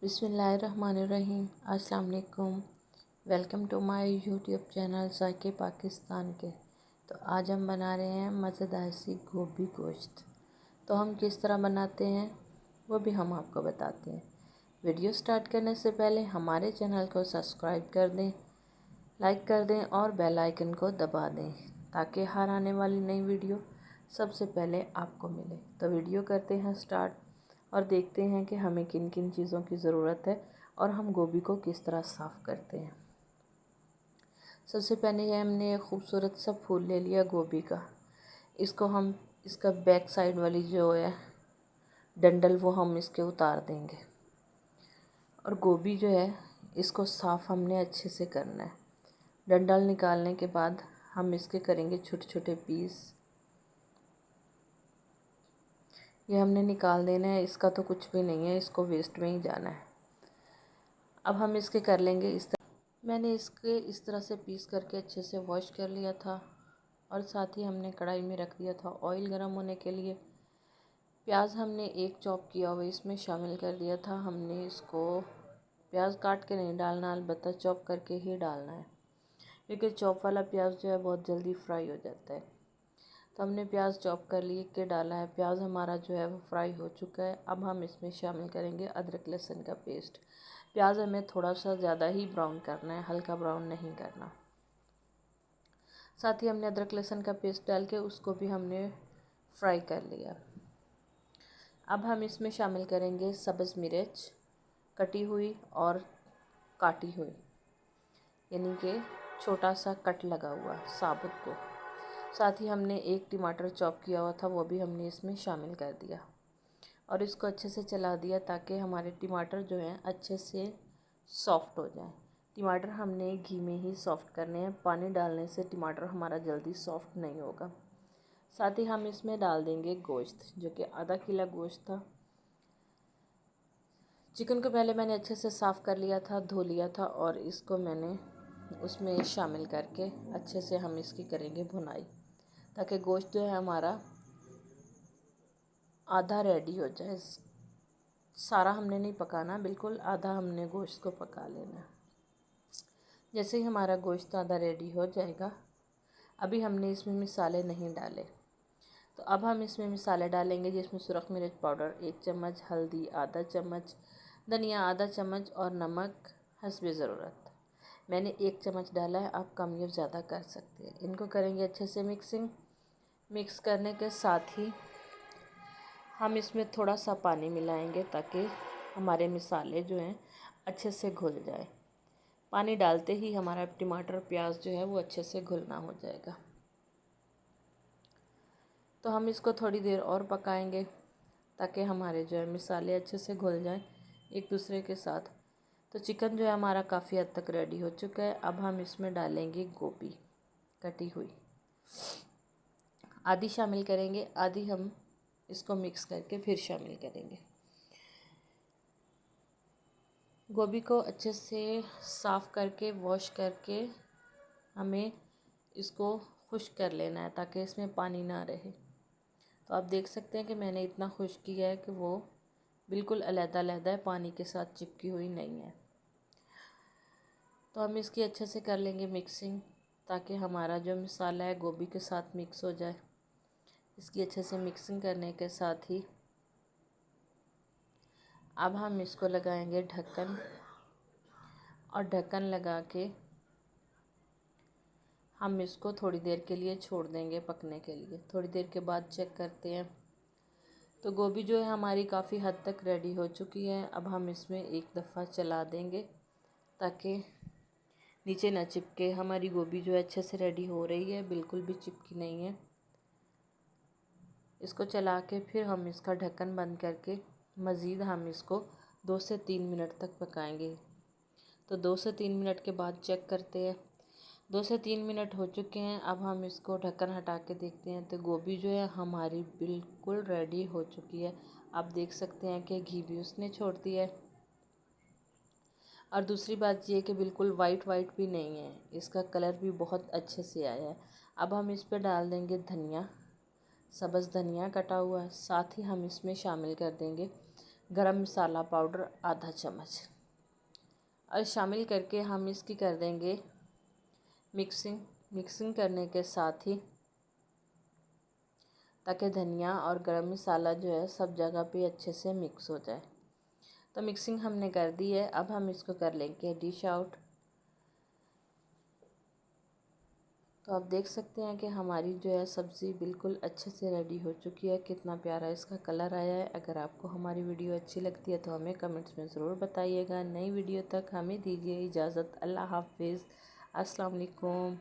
बिस्मिल्लाहिर्रहमानिर्रहीम। अस्सलाम वालेकुम। Welcome to my YouTube channel ज़ायके पाकिस्तान के। तो आज हम बना रहे हैं मज़ेदार सी गोभी गोश्त। तो हम किस तरह बनाते हैं वो भी हम आपको बताते हैं। वीडियो स्टार्ट करने से पहले हमारे चैनल को सब्सक्राइब कर दें, लाइक कर दें और बेल आइकन को दबा दें ताकि हर आने वाली नई वीडियो सबसे पहले आपको मिले। तो वीडियो करते हैं स्टार्ट और देखते हैं कि हमें किन किन चीज़ों की ज़रूरत है और हम गोभी को किस तरह साफ़ करते हैं। सबसे पहले ये हमने एक खूबसूरत सा फूल ले लिया गोभी का। इसको हम इसका बैक साइड वाली जो है डंडल वो हम इसके उतार देंगे। और गोभी जो है इसको साफ़ हमने अच्छे से करना है। डंडल निकालने के बाद हम इसके करेंगे छोटे छोटे पीस। ये हमने निकाल देना है, इसका तो कुछ भी नहीं है, इसको वेस्ट में ही जाना है। अब हम इसके कर लेंगे इस तरह। मैंने इसके इस तरह से पीस करके अच्छे से वॉश कर लिया था और साथ ही हमने कढ़ाई में रख दिया था ऑयल गर्म होने के लिए। प्याज हमने एक चॉप किया हुआ इसमें शामिल कर दिया था। हमने इसको प्याज काट के नहीं डालना, अलबत्ता चॉप करके ही डालना है क्योंकि चॉप वाला प्याज जो है बहुत जल्दी फ्राई हो जाता है। तो हमने प्याज चॉप कर लिए के डाला है। प्याज हमारा जो है वो फ्राई हो चुका है। अब हम इसमें शामिल करेंगे अदरक लहसुन का पेस्ट। प्याज हमें थोड़ा सा ज़्यादा ही ब्राउन करना है, हल्का ब्राउन नहीं करना। साथ ही हमने अदरक लहसुन का पेस्ट डाल के उसको भी हमने फ्राई कर लिया। अब हम इसमें शामिल करेंगे सब्ज़ मिर्च कटी हुई और काटी हुई, यानी कि छोटा सा कट लगा हुआ साबुत को। साथ ही हमने एक टमाटर चॉप किया हुआ था वो भी हमने इसमें शामिल कर दिया और इसको अच्छे से चला दिया ताकि हमारे टमाटर जो हैं अच्छे से सॉफ़्ट हो जाएं। टमाटर हमने घी में ही सॉफ़्ट करने हैं, पानी डालने से टमाटर हमारा जल्दी सॉफ़्ट नहीं होगा। साथ ही हम इसमें डाल देंगे गोश्त, जो कि आधा किलो गोश्त था। चिकन को पहले मैंने अच्छे से साफ़ कर लिया था, धो लिया था और इसको मैंने उसमें शामिल करके अच्छे से हम इसकी करेंगे भुनाई ताकि गोश्त जो है हमारा आधा रेडी हो जाए। सारा हमने नहीं पकाना, बिल्कुल आधा हमने गोश्त को पका लेना। जैसे ही हमारा गोश्त आधा रेडी हो जाएगा, अभी हमने इसमें मसाले नहीं डाले, तो अब हम इसमें मसाले डालेंगे जिसमें सुरख मिर्च पाउडर 1 चम्मच, हल्दी आधा चम्मच, धनिया आधा चम्मच और नमक हस्बे ज़रूरत। मैंने 1 चम्मच डाला है, आप कम या ज़्यादा कर सकते हैं। इनको करेंगे अच्छे से मिक्स करने के साथ ही हम इसमें थोड़ा सा पानी मिलाएंगे ताकि हमारे मसाले जो हैं अच्छे से घुल जाए। पानी डालते ही हमारा टमाटर प्याज जो है वो अच्छे से घुलना हो जाएगा। तो हम इसको थोड़ी देर और पकाएंगे ताकि हमारे जो है मसाले अच्छे से घुल जाएं एक दूसरे के साथ। तो चिकन जो है हमारा काफ़ी हद तक रेडी हो चुका है। अब हम इसमें डालेंगे गोभी कटी हुई, आधी शामिल करेंगे, आधी हम इसको मिक्स करके फिर शामिल करेंगे। गोभी को अच्छे से साफ़ करके वॉश करके हमें इसको खुश्क कर लेना है ताकि इसमें पानी ना रहे। तो आप देख सकते हैं कि मैंने इतना खुश्क किया है कि वो बिल्कुल अलग-अलग है, पानी के साथ चिपकी हुई नहीं है। तो हम इसकी अच्छे से कर लेंगे मिक्सिंग ताकि हमारा जो मसाला है गोभी के साथ मिक्स हो जाए। इसकी अच्छे से मिक्सिंग करने के साथ ही अब हम इसको लगाएंगे ढक्कन और ढक्कन लगा के हम इसको थोड़ी देर के लिए छोड़ देंगे पकने के लिए। थोड़ी देर के बाद चेक करते हैं तो गोभी जो है हमारी काफ़ी हद तक रेडी हो चुकी है। अब हम इसमें एक दफ़ा चला देंगे ताकि नीचे ना चिपके। हमारी गोभी जो है अच्छे से रेडी हो रही है, बिल्कुल भी चिपकी नहीं है। इसको चला के फिर हम इसका ढक्कन बंद करके मज़ीद हम इसको 2 से 3 मिनट तक पकाएंगे। तो 2 से 3 मिनट के बाद चेक करते हैं। 2 से 3 मिनट हो चुके हैं। अब हम इसको ढक्कन हटा के देखते हैं तो गोभी जो है हमारी बिल्कुल रेडी हो चुकी है। आप देख सकते हैं कि घी भी उसने छोड़ दिया है और दूसरी बात ये कि बिल्कुल वाइट भी नहीं है, इसका कलर भी बहुत अच्छे से आया है। अब हम इस पर डाल देंगे धनिया, सब्ज़ धनिया कटा हुआ है। साथ ही हम इसमें शामिल कर देंगे गरम मसाला पाउडर आधा चम्मच और शामिल करके हम इसकी कर देंगे मिक्सिंग करने के साथ ही, ताकि धनिया और गरम मसाला जो है सब जगह पे अच्छे से मिक्स हो जाए। तो मिक्सिंग हमने कर दी है, अब हम इसको कर लेंगे डिश आउट। तो आप देख सकते हैं कि हमारी जो है सब्ज़ी बिल्कुल अच्छे से रेडी हो चुकी है। कितना प्यारा इसका कलर आया है। अगर आपको हमारी वीडियो अच्छी लगती है तो हमें कमेंट्स में ज़रूर बताइएगा। नई वीडियो तक हमें दीजिए इजाज़त। अल्लाह हाफिज़। अस्सलाम वालेकुम।